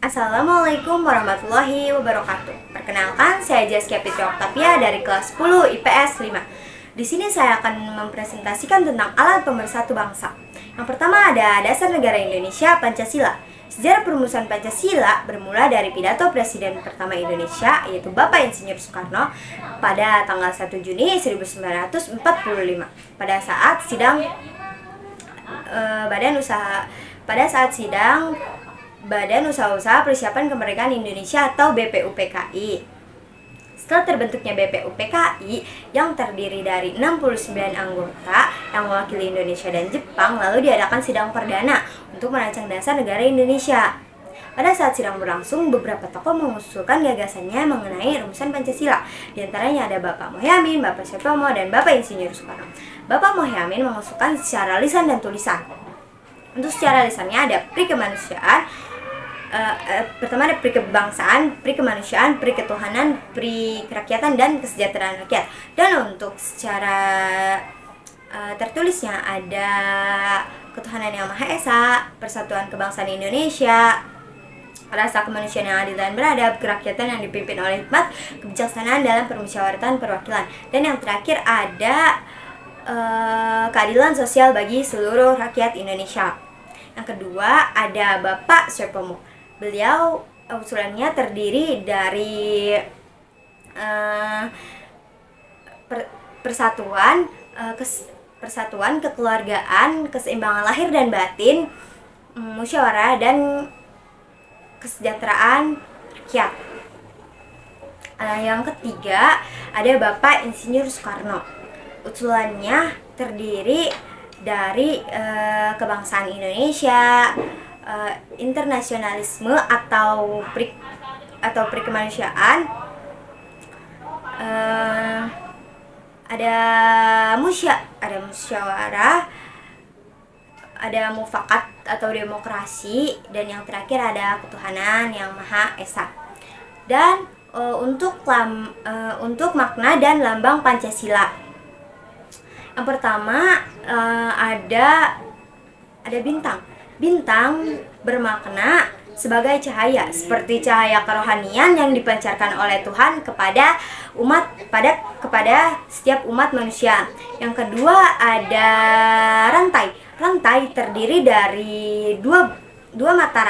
Assalamualaikum warahmatullahi wabarakatuh. Perkenalkan, saya Jaskia Fitri Oktavia dari kelas 10 IPS 5. Di sini saya akan mempresentasikan tentang alat pemersatu bangsa. Yang pertama ada Dasar Negara Indonesia Pancasila. Sejarah perumusan Pancasila bermula dari pidato Presiden pertama Indonesia, yaitu Bapak Insinyur Soekarno, pada tanggal 1 Juni 1945 pada saat sidang Badan Usaha-Usaha Persiapan Kemerdekaan Indonesia atau BPUPKI. Setelah terbentuknya BPUPKI yang terdiri dari 69 anggota yang mewakili Indonesia dan Jepang, lalu diadakan sidang perdana untuk merancang dasar negara Indonesia. Pada saat sidang berlangsung, beberapa tokoh mengusulkan gagasannya mengenai rumusan Pancasila. Di antaranya ada Bapak Mohyamin, Bapak Sutomo, dan Bapak Insinyur Soekarno. Bapak Mohyamin mengusulkan secara lisan dan tulisan. Untuk secara lisannya ada pri kemanusiaan, pertama ada pri kebangsaan, pri kemanusiaan, pri ketuhanan, pri kerakyatan, dan kesejahteraan rakyat. Dan untuk secara tertulisnya ada ketuhanan yang Maha Esa, persatuan kebangsaan Indonesia, rasa kemanusiaan yang adil dan beradab, kerakyatan yang dipimpin oleh hikmat, kebijaksanaan dalam permusyawaratan perwakilan, dan yang terakhir ada keadilan sosial bagi seluruh rakyat Indonesia. Yang kedua ada Bapak Sutomo. Beliau usulannya terdiri dari persatuan, kekeluargaan, keseimbangan lahir dan batin, musyawarah, dan kesejahteraan rakyat. Yang ketiga ada Bapak Insinyur Soekarno. Usulannya terdiri dari kebangsaan Indonesia, internasionalisme atau pri kemanusiaan, ada musyawarah, ada mufakat atau demokrasi, dan yang terakhir ada ketuhanan yang Maha Esa. Dan untuk makna dan lambang Pancasila, yang pertama ada bintang. Bintang bermakna sebagai cahaya, seperti cahaya kerohanian yang dipancarkan oleh Tuhan kepada setiap umat manusia. Yang kedua ada rantai. Rantai terdiri dari dua mata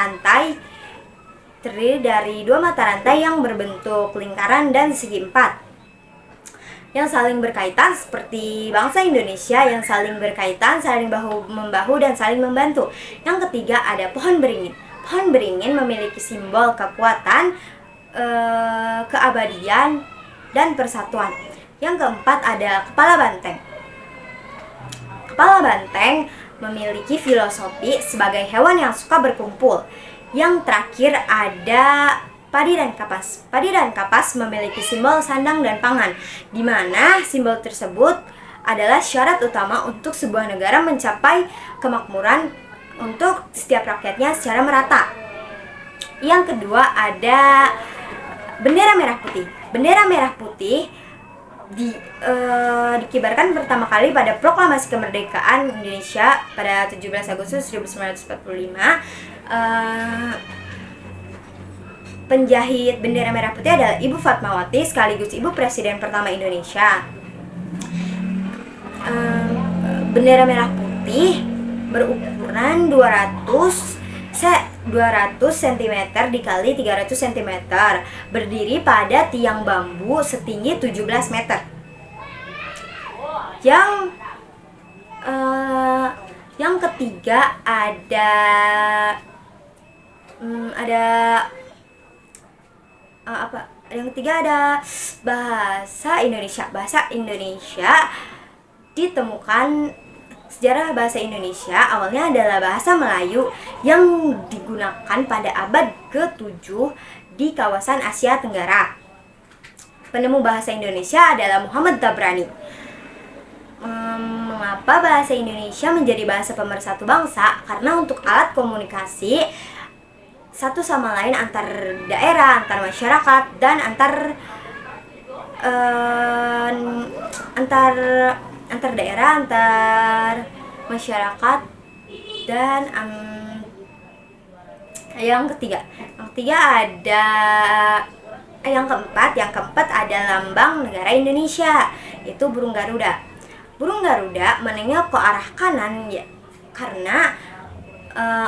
rantai yang berbentuk lingkaran dan segi empat, yang saling berkaitan seperti bangsa Indonesia yang saling berkaitan, saling bahu-membahu, dan saling membantu. Yang ketiga ada pohon beringin. Pohon beringin memiliki simbol kekuatan, keabadian, dan persatuan. Yang keempat ada kepala banteng. Kepala banteng memiliki filosofi sebagai hewan yang suka berkumpul. Yang terakhir ada padi dan kapas. Padi dan kapas memiliki simbol sandang dan pangan, di mana simbol tersebut adalah syarat utama untuk sebuah negara mencapai kemakmuran untuk setiap rakyatnya secara merata. Yang kedua ada bendera merah putih. Bendera merah putih dikibarkan pertama kali pada Proklamasi Kemerdekaan Indonesia pada 17 Agustus 1945. Penjahit bendera merah putih adalah Ibu Fatmawati sekaligus Ibu Presiden pertama Indonesia. Bendera merah putih berukuran 200 cm dikali 300 cm, berdiri pada tiang bambu setinggi 17 meter. Yang ketiga ada bahasa Indonesia. Bahasa Indonesia ditemukan. Sejarah bahasa Indonesia awalnya adalah bahasa Melayu yang digunakan pada abad ke-7 di kawasan Asia Tenggara. Penemu bahasa Indonesia adalah Muhammad Tabrani. Mengapa bahasa Indonesia menjadi bahasa pemersatu bangsa? Karena untuk alat komunikasi satu sama lain antar daerah, antar masyarakat, dan antar daerah, antar masyarakat, dan Yang ketiga ada yang keempat ada lambang negara Indonesia, itu burung Garuda. Burung Garuda menengok ke arah kanan ya, karena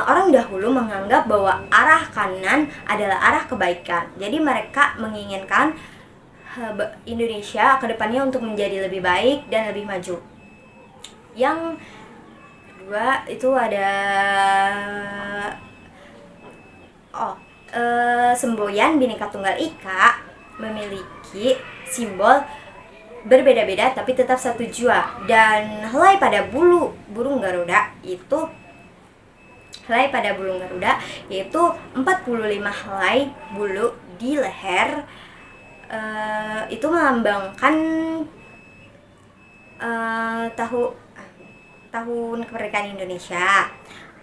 orang dahulu menganggap bahwa arah kanan adalah arah kebaikan. Jadi mereka menginginkan Indonesia ke depannya untuk menjadi lebih baik dan lebih maju. Yang kedua itu ada semboyan Bhinneka Tunggal Ika memiliki simbol berbeda-beda tapi tetap satu jua. Dan helai pada burung Garuda yaitu 45 helai bulu di leher, itu melambangkan tahun kemerdekaan Indonesia.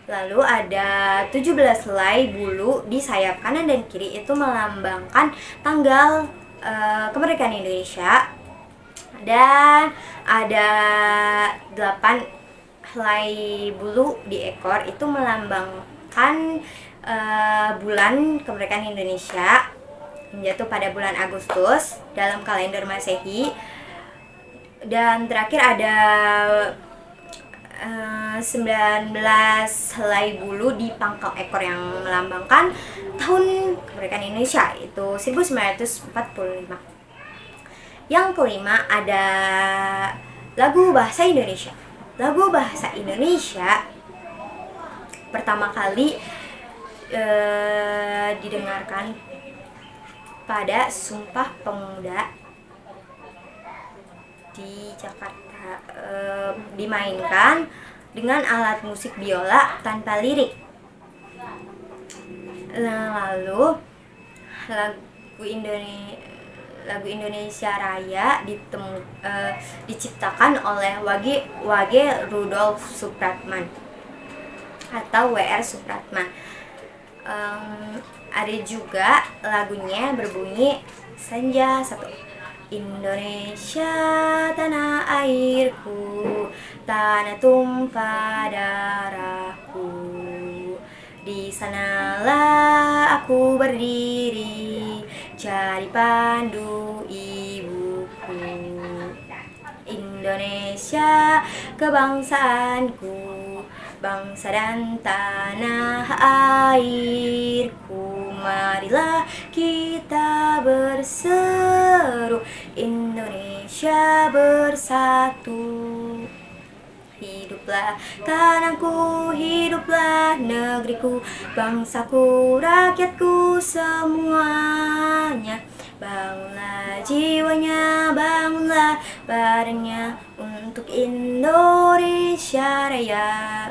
Lalu ada 17 helai bulu di sayap kanan dan kiri, itu melambangkan tanggal kemerdekaan Indonesia. Dan ada 8 helai bulu di ekor, itu melambangkan bulan kemerdekaan Indonesia yang jatuh pada bulan Agustus dalam kalender Masehi. Dan terakhir ada 19 helai bulu di pangkal ekor yang melambangkan tahun kemerdekaan Indonesia, itu 1945. Yang kelima ada lagu bahasa Indonesia. Lagu bahasa Indonesia pertama kali didengarkan pada Sumpah Pemuda di Jakarta, dimainkan dengan alat musik biola tanpa lirik. Lalu lagu Indonesia Raya diciptakan oleh Wage Rudolf Supratman atau W.R. Supratman. Ada juga lagunya berbunyi Senja 1. Indonesia tanah airku, tanah tumpah darahku, di sanalah aku berdiri, jadi pandu ibuku. Indonesia kebangsaanku, bangsa dan tanah airku, marilah kita berseru, Indonesia bersatu. Hiduplah tanahku, hiduplah negeriku, bangsaku, rakyatku semuanya. Bangunlah jiwanya, bangunlah badannya untuk Indonesia Raya.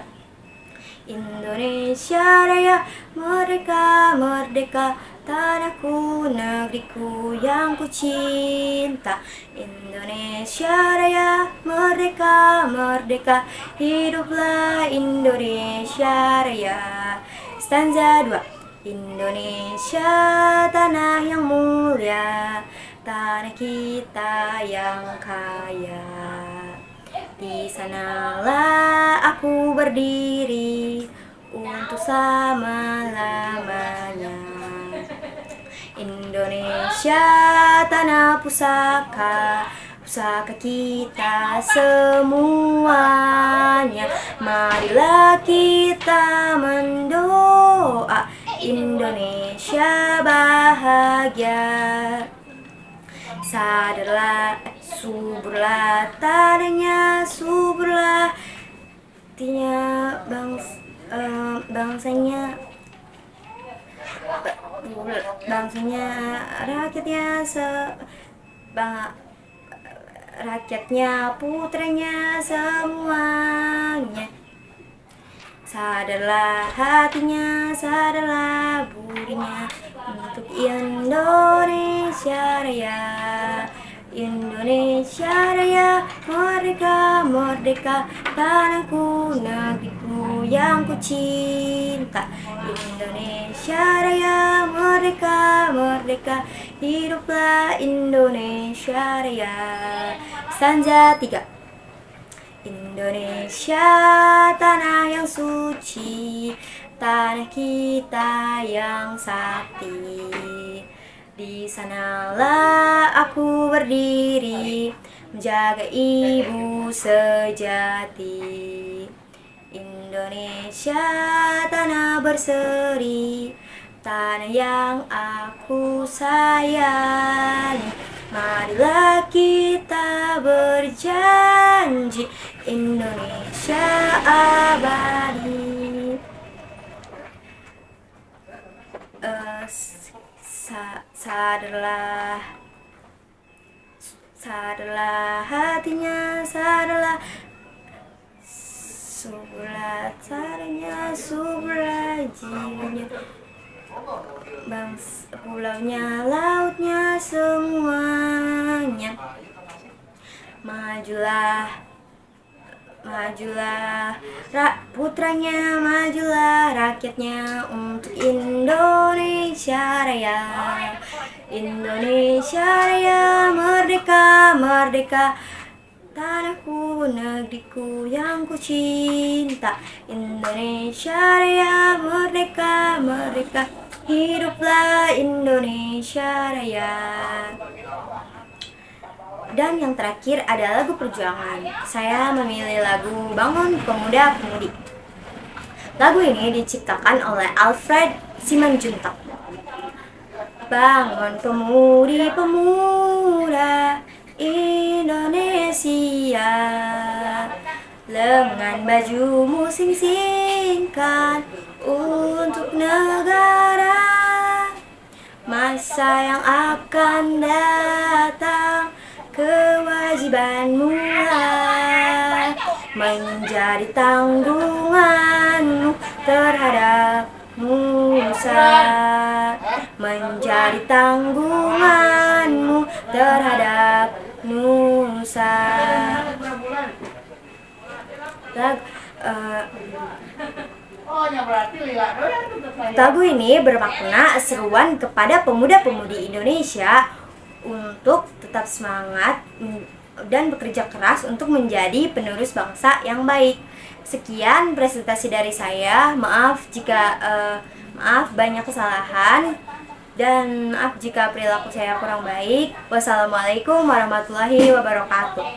Indonesia Raya, merdeka, merdeka, tanahku, negeriku yang ku cinta. Indonesia Raya, merdeka, merdeka, hiduplah Indonesia Raya. Stanza 2. Indonesia tanah yang mulia, tanah kita yang kaya, di sanalah aku berdiri untuk selama-lamanya. Indonesia tanah pusaka, pusaka kita semuanya. Marilah kita mendoa Indonesia bahagia. Sadarlah, suburlah tanahnya, suburlah artinya bangsanya, rakyatnya, putranya semuanya. Sadarlah hatinya, sadarlah budinya untuk Indonesia Raya. Indonesia Raya, merdeka, merdeka, tanahku, negeriku yang ku cinta. Indonesia Raya, merdeka, merdeka, hiduplah Indonesia Raya. Stanza 3. Indonesia tanah yang suci, tanah kita yang sakti. Di sanalah aku berdiri, menjaga ibu sejati. Indonesia tanah berseri, tanah yang aku sayangi. Marilah kita berjanji, Indonesia abadi. Sadarlah hatinya, sadarlah sublah caranya, sublah jiwanya, bangsa pulaunya, lautnya, semuanya. Majulah putranya, majulah rakyatnya untuk Indonesia Raya. Indonesia Raya, merdeka, merdeka, tanahku, negeriku yang ku cinta. Indonesia Raya, merdeka, merdeka, hiduplah Indonesia Raya. Dan yang terakhir ada lagu perjuangan. Saya memilih lagu Bangun Pemuda Pemudi. Lagu ini diciptakan oleh Alfred Simanjuntak. Bangun pemuda Indonesia, lengan bajumu sing-singkan untuk negara. Masa yang akan datang, kewajibanmu lah menjadi tanggunganmu terhadap Nusa, menjadi tanggunganmu terhadap Nusa. Lagu ini bermakna seruan kepada pemuda-pemudi Indonesia untuk tetap semangat dan bekerja keras untuk menjadi penerus bangsa yang baik. Sekian presentasi dari saya. Maaf banyak kesalahan dan maaf jika perilaku saya kurang baik. Wassalamualaikum warahmatullahi wabarakatuh.